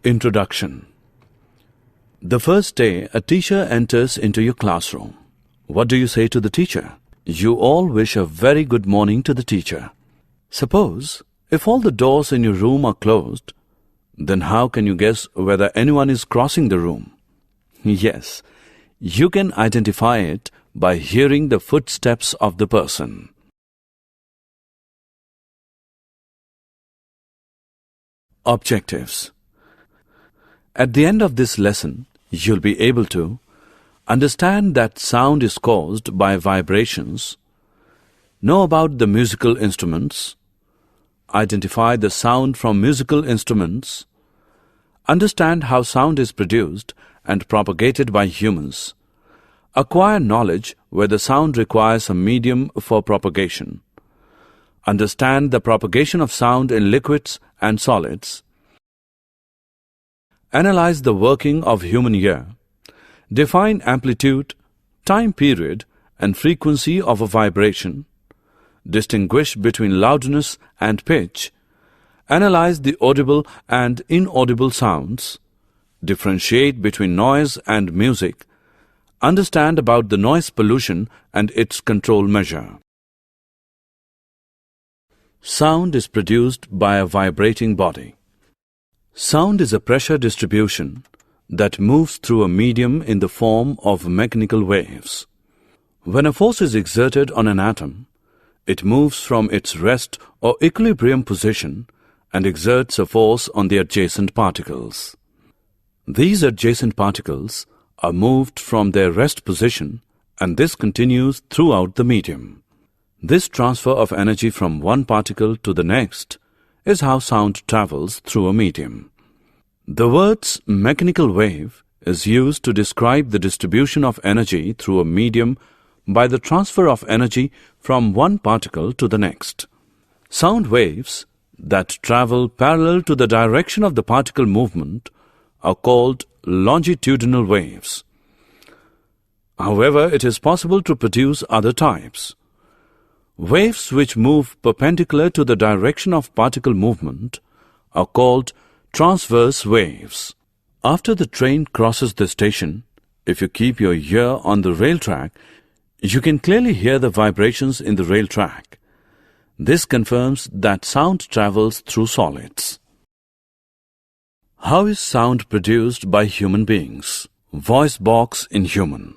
Introduction. The first day a teacher enters into your classroom. What do you say to the teacher? You all wish a very good morning to the teacher. Suppose, if all the doors in your room are closed, then how can you guess whether anyone is crossing the room? Yes, you can identify it by hearing the footsteps of the person. Objectives. At the end of this lesson, you'll be able to understand that sound is caused by vibrations, know about the musical instruments, identify the sound from musical instruments, understand how sound is produced and propagated by humans, acquire knowledge where the sound requires a medium for propagation, understand the propagation of sound in liquids and solids, analyze the working of human ear, define amplitude, time period, and frequency of a vibration, distinguish between loudness and pitch, analyze the audible and inaudible sounds, differentiate between noise and music, understand about the noise pollution and its control measure. Sound is produced by a vibrating body. Sound is a pressure distribution that moves through a medium in the form of mechanical waves. When a force is exerted on an atom, it moves from its rest or equilibrium position and exerts a force on the adjacent particles. These adjacent particles are moved from their rest position, and this continues throughout the medium. This transfer of energy from one particle to the next is how sound travels through a medium. The words mechanical wave is used to describe the distribution of energy through a medium by the transfer of energy from one particle to the next. Sound waves that travel parallel to the direction of the particle movement are called longitudinal waves. However, it is possible to produce other types. Waves which move perpendicular to the direction of particle movement are called transverse waves. After the train crosses the station, if you keep your ear on the rail track, you can clearly hear the vibrations in the rail track. This confirms that sound travels through solids. How is sound produced by human beings? Voice box in human.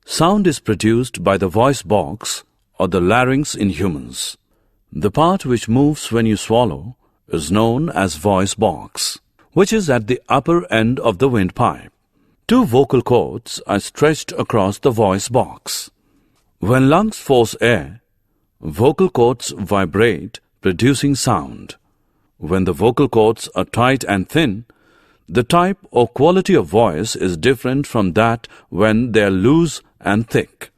Sound is produced by the voice box or the larynx in humans. The part which moves when you swallow is known as voice box, which is at the upper end of the windpipe. Two vocal cords are stretched across the voice box. When lungs force air, vocal cords vibrate, producing sound. When the vocal cords are tight and thin, the type or quality of voice is different from that when they are loose and thick.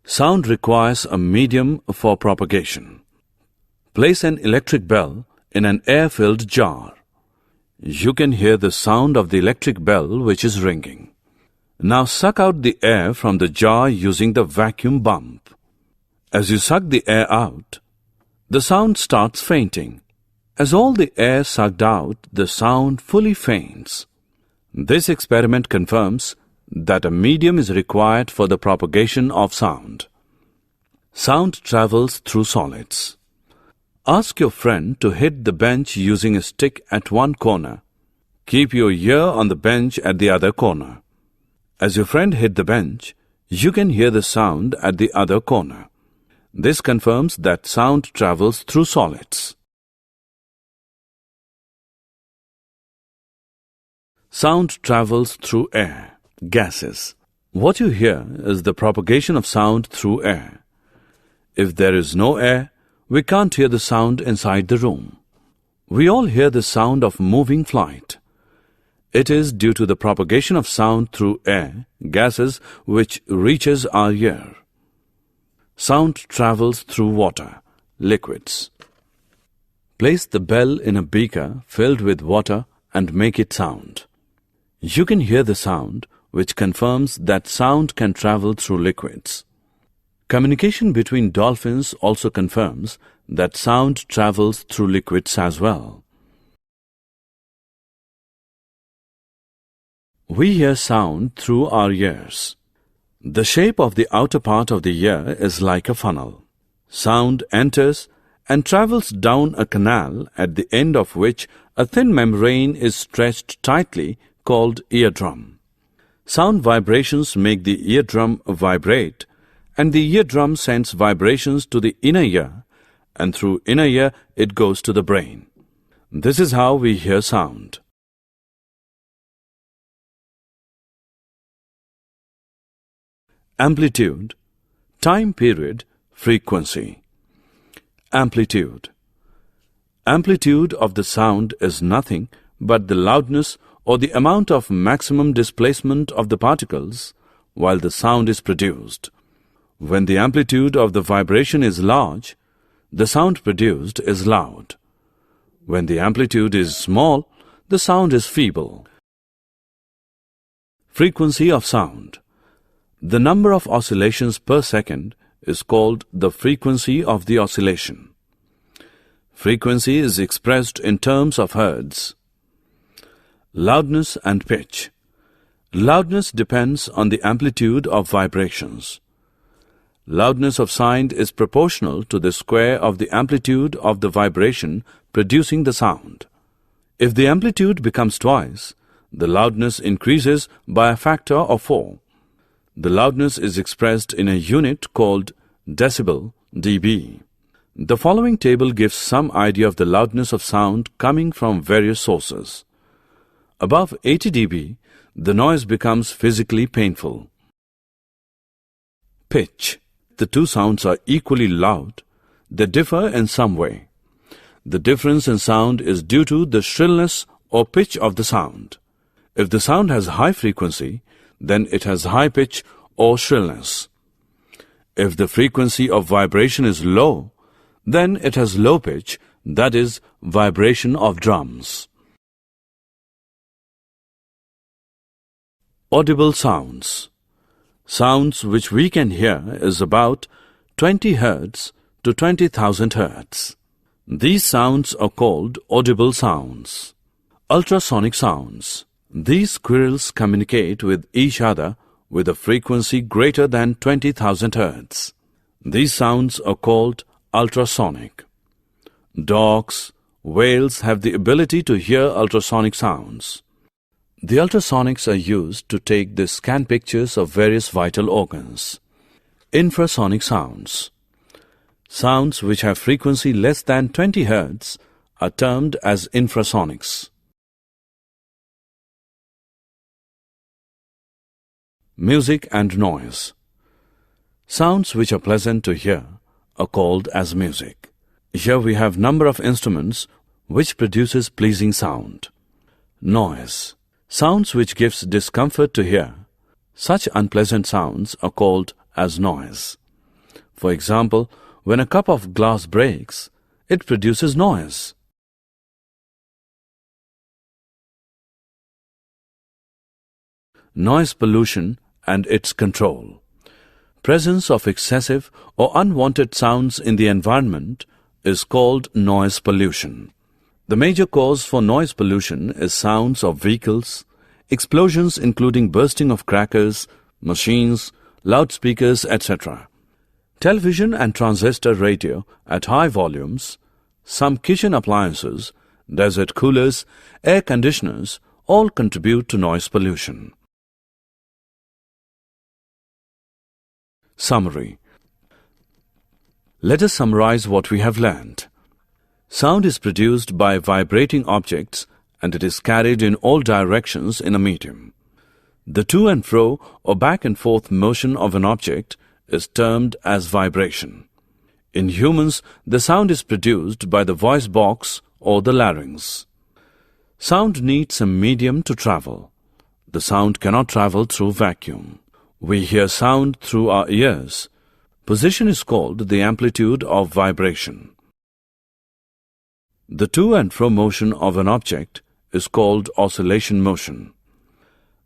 Sound requires a medium for propagation. Place an electric bell in an air-filled jar. You can hear the sound of the electric bell which is ringing. Now suck out the air from the jar using the vacuum pump. As you suck the air out, the sound starts fainting. As all the air sucked out, the sound fully faints. This experiment confirms that a medium is required for the propagation of sound. Sound travels through solids. Ask your friend to hit the bench using a stick at one corner. Keep your ear on the bench at the other corner. As your friend hit the bench, you can hear the sound at the other corner. This confirms that sound travels through solids. Sound travels through air, gases. What you hear is the propagation of sound through air. If there is no air, we can't hear the sound inside the room. We all hear the sound of moving flight. It is due to the propagation of sound through air, gases, which reaches our ear. Sound travels through water, liquids. Place the bell in a beaker filled with water and make it sound. You can hear the sound, which confirms that sound can travel through liquids. Communication between dolphins also confirms that sound travels through liquids as well. We hear sound through our ears. The shape of the outer part of the ear is like a funnel. Sound enters and travels down a canal at the end of which a thin membrane is stretched tightly called eardrum. Sound vibrations make the eardrum vibrate, and the eardrum sends vibrations to the inner ear, and through inner ear it goes to the brain. This is how we hear sound. Amplitude, time period, frequency. Amplitude. Amplitude of the sound is nothing but the loudness or the amount of maximum displacement of the particles while the sound is produced. When the amplitude of the vibration is large, the sound produced is loud. When the amplitude is small, the sound is feeble. Frequency of sound. The number of oscillations per second is called the frequency of the oscillation. Frequency is expressed in terms of hertz. Loudness and pitch. Loudness depends on the amplitude of vibrations. Loudness of sound is proportional to the square of the amplitude of the vibration producing the sound. If the amplitude becomes twice, the loudness increases by a factor of 4. The loudness is expressed in a unit called decibel, dB. The following table gives some idea of the loudness of sound coming from various sources. Above 80 dB, the noise becomes physically painful. Pitch. The two sounds are equally loud. They differ in some way. The difference in sound is due to the shrillness or pitch of the sound. If the sound has high frequency, then it has high pitch or shrillness. If the frequency of vibration is low, then it has low pitch, that is, vibration of drums. Audible sounds. Sounds which we can hear is about 20 Hz to 20,000 Hz. These sounds are called audible sounds. Ultrasonic sounds. These squirrels communicate with each other with a frequency greater than 20,000 Hz. These sounds are called ultrasonic. Dogs, whales have the ability to hear ultrasonic sounds. The ultrasonics are used to take the scan pictures of various vital organs. Infrasonic sounds. Sounds which have frequency less than 20 Hz are termed as infrasonics. Music and noise. Sounds which are pleasant to hear are called as music. Here we have number of instruments which produces pleasing sound. Noise. Sounds which gives discomfort to hear. Such unpleasant sounds are called as noise. For example, when a cup of glass breaks, it produces noise. Noise pollution and its control. Presence of excessive or unwanted sounds in the environment is called noise pollution. The major cause for noise pollution is sounds of vehicles, explosions including bursting of crackers, machines, loudspeakers, etc. Television and transistor radio at high volumes, some kitchen appliances, desert coolers, air conditioners all contribute to noise pollution. Summary. Let us summarize what we have learned. Sound is produced by vibrating objects and it is carried in all directions in a medium. The to and fro or back and forth motion of an object is termed as vibration. In humans, the sound is produced by the voice box or the larynx. Sound needs a medium to travel. The sound cannot travel through vacuum. We hear sound through our ears. Position is called the amplitude of vibration. The to and fro motion of an object is called oscillation motion.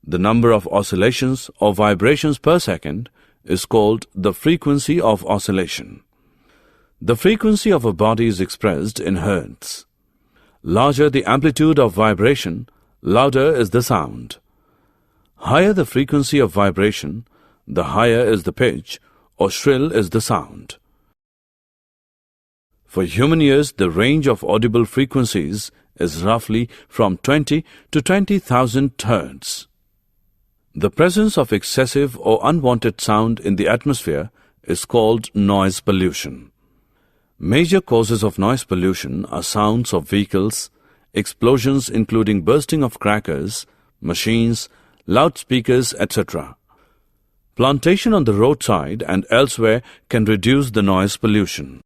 The number of oscillations or vibrations per second is called the frequency of oscillation. The frequency of a body is expressed in hertz. Larger the amplitude of vibration, louder is the sound. Higher the frequency of vibration, the higher is the pitch or shrill is the sound. For human ears, the range of audible frequencies is roughly from 20 to 20,000 Hz. The presence of excessive or unwanted sound in the atmosphere is called noise pollution. Major causes of noise pollution are sounds of vehicles, explosions including bursting of crackers, machines, loudspeakers, etc. Plantation on the roadside and elsewhere can reduce the noise pollution.